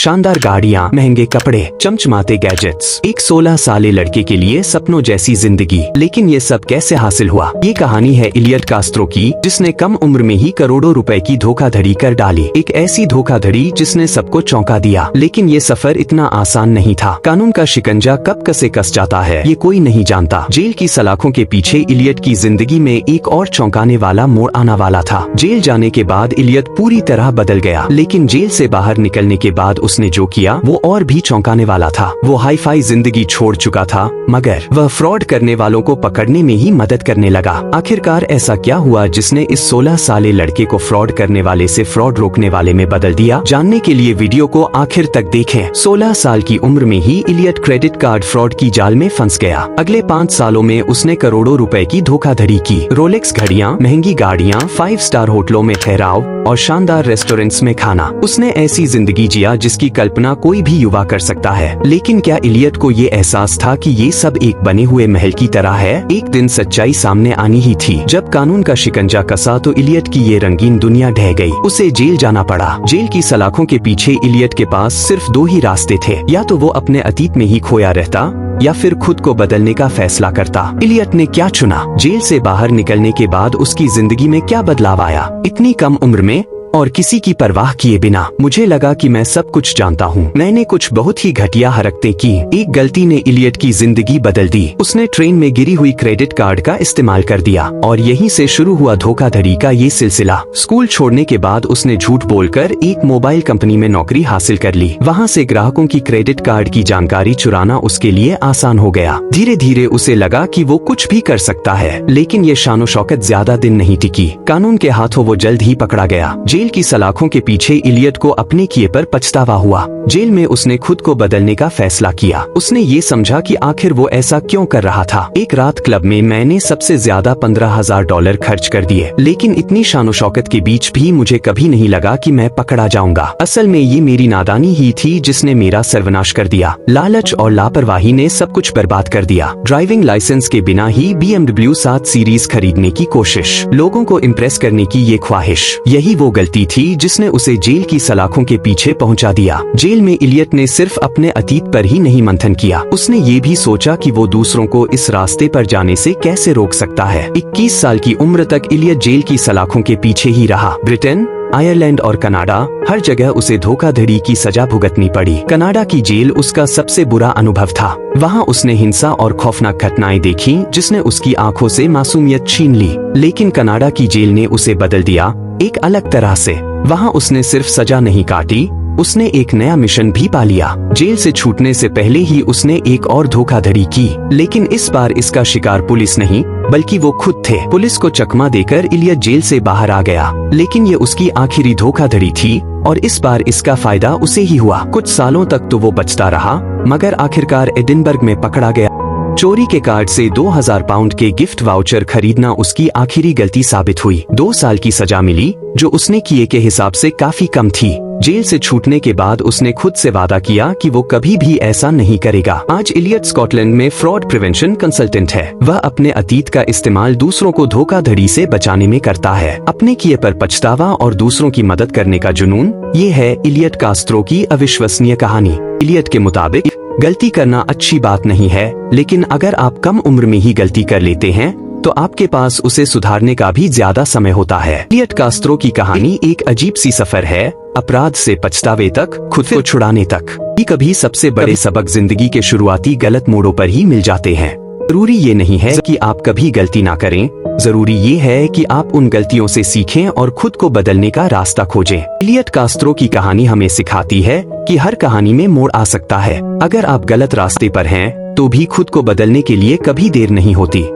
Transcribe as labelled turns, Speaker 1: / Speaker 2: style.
Speaker 1: शानदार गाड़ियाँ, महंगे कपड़े, चमचमाते गैजेट्स, एक 16 साल लड़के के लिए सपनों जैसी जिंदगी। लेकिन ये सब कैसे हासिल हुआ? ये कहानी है इलियट कास्त्रो की, जिसने कम उम्र में ही करोड़ों रुपए की धोखाधड़ी कर डाली। एक ऐसी धोखाधड़ी जिसने सबको चौंका दिया। लेकिन ये सफर इतना आसान नहीं था। कानून का शिकंजा कब कसे कस जाता है ये कोई नहीं जानता। जेल की सलाखों के पीछे इलियट की जिंदगी में एक और चौंकाने वाला मोड़ आने वाला था। जेल जाने के बाद इलियट पूरी तरह बदल गया, लेकिन जेल से बाहर निकलने के बाद उसने जो किया वो और भी चौंकाने वाला था। वो हाई फाई जिंदगी छोड़ चुका था, मगर वह फ्रॉड करने वालों को पकड़ने में ही मदद करने लगा। आखिरकार ऐसा क्या हुआ जिसने इस 16 साल लड़के को फ्रॉड करने वाले से फ्रॉड रोकने वाले में बदल दिया? जानने के लिए वीडियो को आखिर तक देखें। 16 साल की उम्र में ही इलियट क्रेडिट कार्ड फ्रॉड की जाल में फंस गया। अगले 5 सालों में उसने करोड़ों रुपए की धोखाधड़ी की। रोलेक्स घड़ियां, महंगी गाड़ियां, 5 स्टार होटलों में ठहराव और शानदार रेस्टोरेंट्स में खाना। उसने ऐसी जिंदगी जिया जिसकी कल्पना कोई भी युवा कर सकता है। लेकिन क्या इलियट को ये एहसास था कि ये सब एक बने हुए महल की तरह है? एक दिन सच्चाई सामने आनी ही थी। जब कानून का शिकंजा कसा तो इलियट की ये रंगीन दुनिया ढह गई। उसे जेल जाना पड़ा। जेल की सलाखों के पीछे इलियट के पास सिर्फ 2 ही रास्ते थे, या तो वो अपने अतीत में ही खोया रहता या फिर खुद को बदलने का फैसला करता। इलियट ने क्या चुना? जेल से बाहर निकलने के बाद उसकी जिंदगी में क्या बदलाव आया? इतनी कम उम्र में और किसी की परवाह किए बिना। मुझे लगा कि मैं सब कुछ जानता हूँ। मैंने कुछ बहुत ही घटिया हरकतें की। एक गलती ने इलियट की जिंदगी बदल दी। उसने ट्रेन में गिरी हुई क्रेडिट कार्ड का इस्तेमाल कर दिया और यहीं से शुरू हुआ धोखाधड़ी का ये सिलसिला। स्कूल छोड़ने के बाद उसने झूठ बोलकर एक मोबाइल कंपनी में नौकरी हासिल कर ली। वहाँ से ग्राहकों की क्रेडिट कार्ड की जानकारी चुराना उसके लिए आसान हो गया। धीरे धीरे उसे लगा कि वो कुछ भी कर सकता है। लेकिन ये शानो शौकत ज्यादा दिन नहीं टिकी। कानून के हाथों वो जल्द ही पकड़ा गया। जेल की सलाखों के पीछे इलियट को अपने किए पर पछतावा हुआ। जेल में उसने खुद को बदलने का फैसला किया। उसने ये समझा कि आखिर वो ऐसा क्यों कर रहा था। एक रात क्लब में मैंने सबसे ज्यादा $15,000 खर्च कर दिए, लेकिन इतनी शानो शौकत के बीच भी मुझे कभी नहीं लगा कि मैं पकड़ा जाऊंगा। असल में ये मेरी नादानी ही थी जिसने मेरा सर्वनाश कर दिया। लालच और लापरवाही ने सब कुछ बर्बाद कर दिया। ड्राइविंग लाइसेंस के बिना ही BMW 7 सीरीज खरीदने की कोशिश, लोगों को इम्प्रेस करने की ये ख्वाहिश, यही वो गलती थी जिसने उसे जेल की सलाखों के पीछे पहुंचा दिया। जेल में इलियट ने सिर्फ अपने अतीत पर ही नहीं मंथन किया, उसने ये भी सोचा कि वो दूसरों को इस रास्ते पर जाने से कैसे रोक सकता है। 21 साल की उम्र तक इलियट जेल की सलाखों के पीछे ही रहा। ब्रिटेन, आयरलैंड और कनाडा, हर जगह उसे धोखाधड़ी की सजा भुगतनी पड़ी। कनाडा की जेल उसका सबसे बुरा अनुभव था। वहाँ उसने हिंसा और खौफनाक घटनाएं देखी जिसने उसकी आंखों से मासूमियत छीन ली। लेकिन कनाडा की जेल ने उसे बदल दिया, एक अलग तरह से। वहाँ उसने सिर्फ सजा नहीं काटी, उसने एक नया मिशन भी पा लिया। जेल से छूटने से पहले ही उसने एक और धोखाधड़ी की, लेकिन इस बार इसका शिकार पुलिस नहीं बल्कि वो खुद थे। पुलिस को चकमा देकर इलियट जेल से बाहर आ गया, लेकिन ये उसकी आखिरी धोखाधड़ी थी और इस बार इसका फायदा उसे ही हुआ। कुछ सालों तक तो वो बचता रहा, मगर आखिरकार एडिनबर्ग में पकड़ा गया। चोरी के कार्ड से 2000 पाउंड के गिफ्ट वाउचर खरीदना उसकी आखिरी गलती साबित हुई। 2 साल की सजा मिली, जो उसने किए के हिसाब से काफी कम थी। जेल से छूटने के बाद उसने खुद से वादा किया कि वो कभी भी ऐसा नहीं करेगा। आज इलियट स्कॉटलैंड में फ्रॉड प्रिवेंशन कंसल्टेंट है। वह अपने अतीत का इस्तेमाल दूसरों को धोखाधड़ी से बचाने में करता है। अपने किए पर पछतावा और दूसरों की मदद करने का जुनून, ये है इलियट कास्त्रो की अविश्वसनीय कहानी। इलियट के मुताबिक गलती करना अच्छी बात नहीं है, लेकिन अगर आप कम उम्र में ही गलती कर लेते हैं तो आपके पास उसे सुधारने का भी ज्यादा समय होता है। इलियट कास्त्रो की कहानी एक अजीब सी सफर है, अपराध से पछतावे तक, खुद को छुड़ाने तक। कभी सबसे बड़े सबक जिंदगी के शुरुआती गलत मोड़ों पर ही मिल जाते हैं। जरूरी ये नहीं है कि आप कभी गलती ना करें, जरूरी ये है कि आप उन गलतियों से सीखें और खुद को बदलने का रास्ता खोजें। इलियट कास्त्रो की कहानी हमें सिखाती है कि हर कहानी में मोड़ आ सकता है। अगर आप गलत रास्ते पर हैं, तो भी खुद को बदलने के लिए कभी देर नहीं होती।